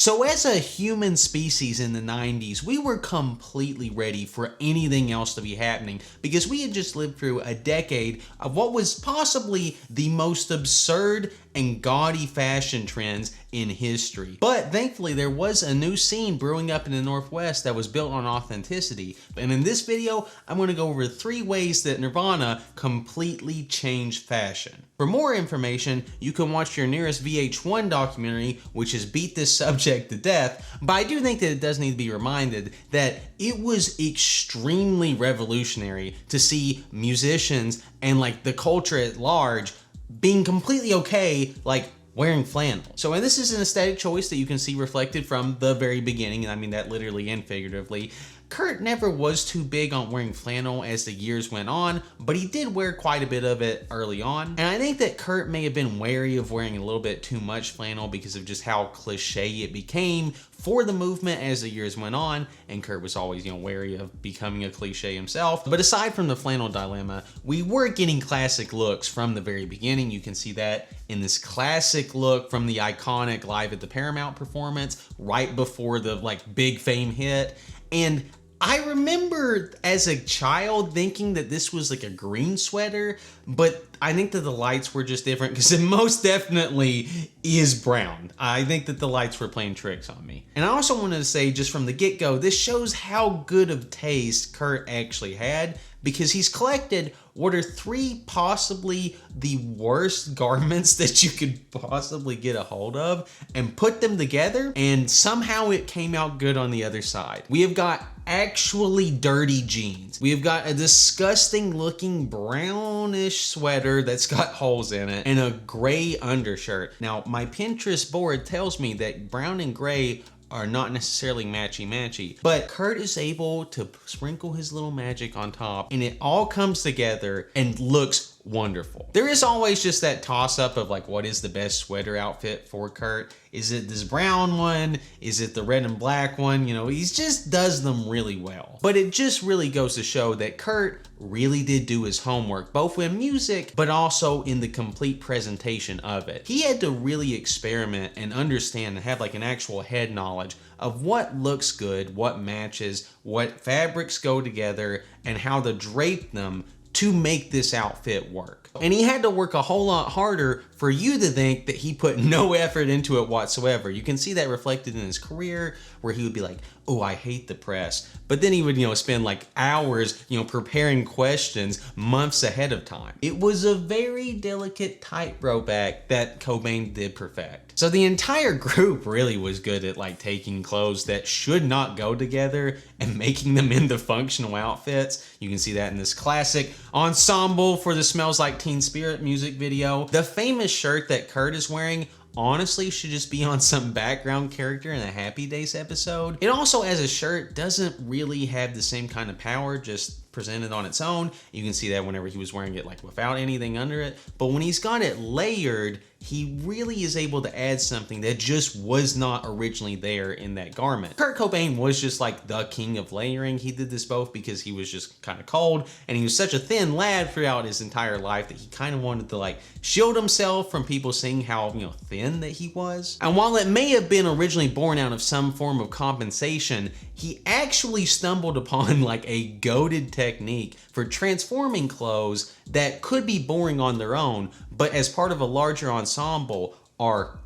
So as a human species in the 90s, we were completely ready for anything else to be happening because we had just lived through a decade of what was possibly the most absurd and gaudy fashion trends in history. But thankfully there was a new scene brewing up in the Northwest that was built on authenticity. And in this video, I'm going to go over 3 ways that Nirvana completely changed fashion. For more information, you can watch your nearest VH1 documentary, which is Beat This Subject to Death, but I do think that it does need to be reminded that it was extremely revolutionary to see musicians and like the culture at large being completely okay, like wearing flannel. So, and this is an aesthetic choice that you can see reflected from the very beginning, and I mean that literally and figuratively. Kurt never was too big on wearing flannel as the years went on, but he did wear quite a bit of it early on. And I think that Kurt may have been wary of wearing a little bit too much flannel because of just how cliche it became for the movement as the years went on, and Kurt was always, wary of becoming a cliche himself. But aside from the flannel dilemma, we were getting classic looks from the very beginning. You can see that in this classic look from the iconic Live at the Paramount performance right before the big fame hit. And I remember as a child thinking that this was like a green sweater, but I think that the lights were just different because it most definitely is brown. I think that the lights were playing tricks on me. And I also wanted to say just from the get-go, this shows how good of taste Kurt actually had, because he's collected what are 3 possibly the worst garments that you could possibly get a hold of and put them together, and somehow it came out good on the other side. We have got actually dirty jeans. We have got a disgusting looking brownish sweater that's got holes in it and a gray undershirt. Now, my Pinterest board tells me that brown and gray are not necessarily matchy-matchy, but Kurt is able to sprinkle his little magic on top and it all comes together and looks wonderful. There is always just that toss-up of what is the best sweater outfit for Kurt? Is it this brown one? Is it the red and black one? He just does them really well. But it just really goes to show that Kurt really did do his homework, both in music, but also in the complete presentation of it. He had to really experiment and understand and have an actual head knowledge of what looks good, what matches, what fabrics go together, and how to drape them to make this outfit work. And he had to work a whole lot harder for you to think that he put no effort into it whatsoever. You can see that reflected in his career, where he would be like, oh, I hate the press. But then he would, spend hours, preparing questions months ahead of time. It was a very delicate tightrope act that Cobain did perfect. So the entire group really was good at taking clothes that should not go together and making them into functional outfits. You can see that in this classic ensemble for the Smells Like Teen Spirit music video. The famous shirt that Kurt is wearing honestly should just be on some background character in a Happy Days episode. It also, as a shirt, doesn't really have the same kind of power just presented on its own. You can see that whenever he was wearing it without anything under it. But when he's got it layered, he really is able to add something that just was not originally there in that garment. Kurt Cobain was just the king of layering. He did this both because he was just kind of cold and he was such a thin lad throughout his entire life that he kind of wanted to shield himself from people seeing how thin that he was. And while it may have been originally born out of some form of compensation, he actually stumbled upon a goated technique for transforming clothes that could be boring on their own, but as part of a larger ensemble are...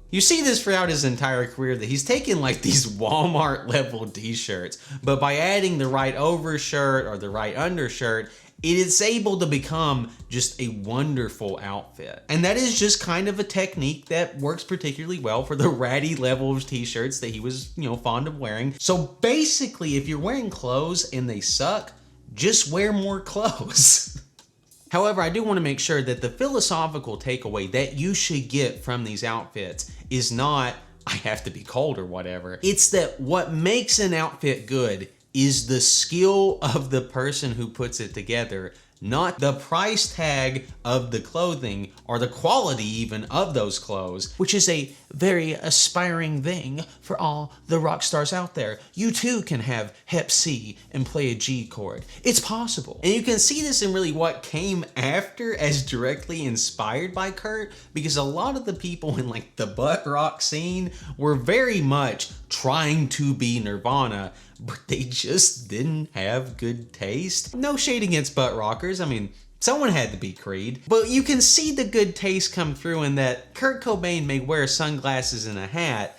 You see this throughout his entire career that he's taken these Walmart level t-shirts, but by adding the right overshirt or the right undershirt, it is able to become just a wonderful outfit. And that is just kind of a technique that works particularly well for the ratty level of t-shirts that he was, fond of wearing. So basically, if you're wearing clothes and they suck, just wear more clothes. However, I do want to make sure that the philosophical takeaway that you should get from these outfits is not, I have to be cold or whatever. It's that what makes an outfit good is the skill of the person who puts it together, not the price tag of the clothing or the quality even of those clothes, which is a very aspiring thing for all the rock stars out there. You too can have Hep C and play a G chord. It's possible. And you can see this in really what came after as directly inspired by Kurt, because a lot of the people in like the butt rock scene were very much trying to be Nirvana, but they just didn't have good taste. No shade against butt rockers. I mean, someone had to be Creed. But you can see the good taste come through in that Kurt Cobain may wear sunglasses and a hat,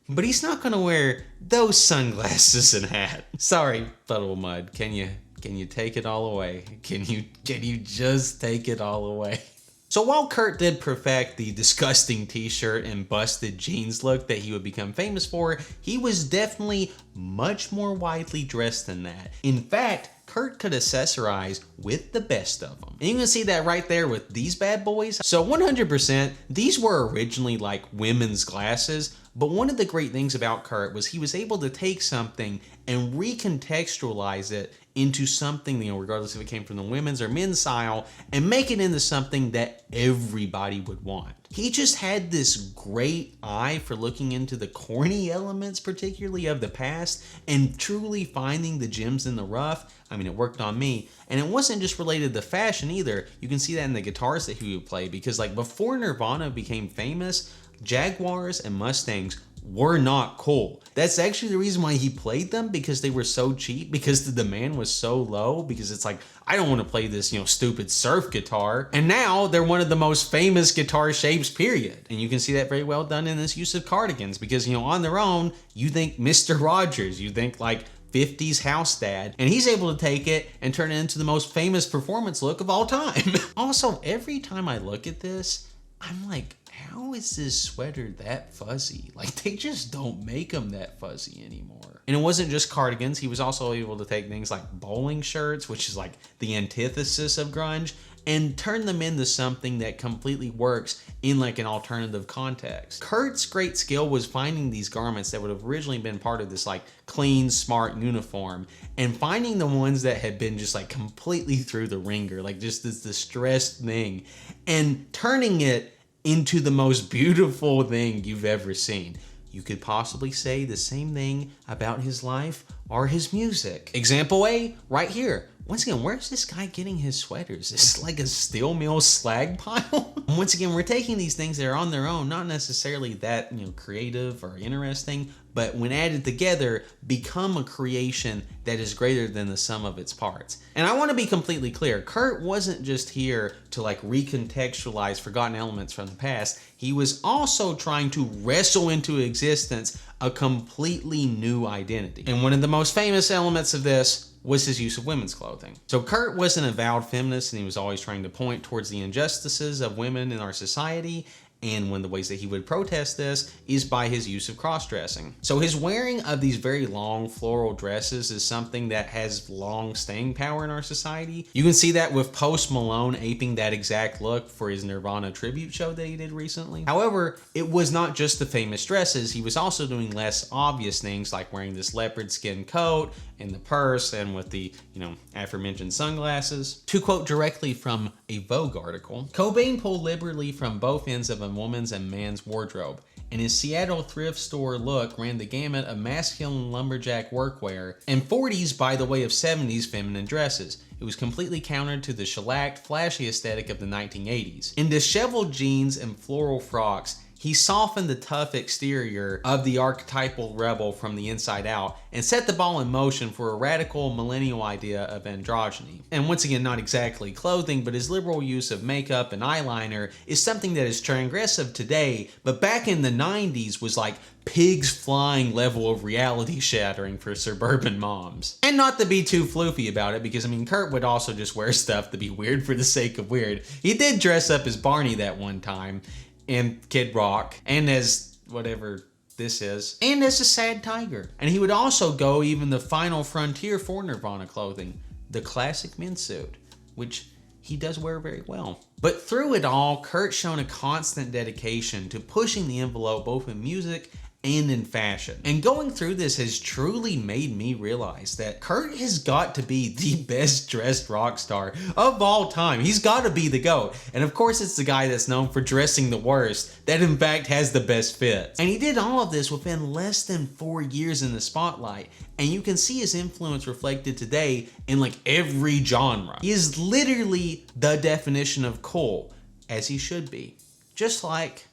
but he's not gonna wear those sunglasses and hat. Sorry, Puddle Mud. Can you take it all away? Can you just take it all away? So while Kurt did perfect the disgusting t-shirt and busted jeans look that he would become famous for, he was definitely much more widely dressed than that. In fact, Kurt could accessorize with the best of them. And you can see that right there with these bad boys. So 100%, these were originally like women's glasses, but one of the great things about Kurt was he was able to take something and recontextualize it into something, you know, regardless if it came from the women's or men's style, and make it into something that everybody would want. He just had this great eye for looking into the corny elements, particularly of the past, and truly finding the gems in the rough. I mean, it worked on me. And it wasn't just related to fashion either. You can see that in the guitars that he would play, because like before Nirvana became famous, Jaguars and Mustangs were not cool. That's actually the reason why he played them, because they were so cheap, because the demand was so low, because it's like, I don't want to play this, you know, stupid surf guitar. And now they're one of the most famous guitar shapes, period. And you can see that very well done in this use of cardigans, because, you know, on their own, you think Mr. Rogers, you think like 50s house dad, and he's able to take it and turn it into the most famous performance look of all time. Also, every time I look at this, I'm like, how is this sweater that fuzzy? Like, they just don't make them that fuzzy anymore. And it wasn't just cardigans. He was also able to take things like bowling shirts, which is like the antithesis of grunge, and turn them into something that completely works in like an alternative context. Kurt's great skill was finding these garments that would have originally been part of this like clean, smart uniform, and finding the ones that had been just like completely through the ringer, like just this distressed thing, and turning it into the most beautiful thing you've ever seen. You could possibly say the same thing about his life or his music. Example A, right here. Once again, where's this guy getting his sweaters? Is this like a steel mill slag pile? Once again, we're taking these things that are on their own, not necessarily that, you know, creative or interesting, but when added together, become a creation that is greater than the sum of its parts. And I want to be completely clear, Kurt wasn't just here to like recontextualize forgotten elements from the past. He was also trying to wrestle into existence a completely new identity. And one of the most famous elements of this was his use of women's clothing. So Kurt was an avowed feminist, and he was always trying to point towards the injustices of women in our society. And one of the ways that he would protest this is by his use of cross-dressing. So his wearing of these very long floral dresses is something that has long staying power in our society. You can see that with Post Malone aping that exact look for his Nirvana tribute show that he did recently. However, it was not just the famous dresses. He was also doing less obvious things like wearing this leopard skin coat and the purse, and with the, you know, aforementioned sunglasses. To quote directly from a Vogue article, Cobain pulled liberally from both ends of a woman's and man's wardrobe, and his Seattle thrift store look ran the gamut of masculine lumberjack workwear and 40s by the way of 70s feminine dresses. It was completely counter to the shellacked, flashy aesthetic of the 1980s. In disheveled jeans and floral frocks, he softened the tough exterior of the archetypal rebel from the inside out and set the ball in motion for a radical millennial idea of androgyny. And once again, not exactly clothing, but his liberal use of makeup and eyeliner is something that is transgressive today, but back in the 90s was like pigs flying level of reality shattering for suburban moms. And not to be too floofy about it, because I mean, Kurt would also just wear stuff to be weird for the sake of weird. He did dress up as Barney that one time, and Kid Rock, and as whatever this is, and as a sad tiger. And he would also go even the final frontier for Nirvana clothing, the classic men's suit, which he does wear very well. But through it all, Kurt's shown a constant dedication to pushing the envelope both in music and in fashion. And going through this has truly made me realize that Kurt has got to be the best dressed rock star of all time. He's got to be the GOAT. And of course it's the guy that's known for dressing the worst that in fact has the best fits. And he did all of this within less than 4 years in the spotlight. And you can see his influence reflected today in like every genre. He is literally the definition of cool, as he should be. Just like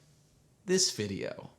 this video.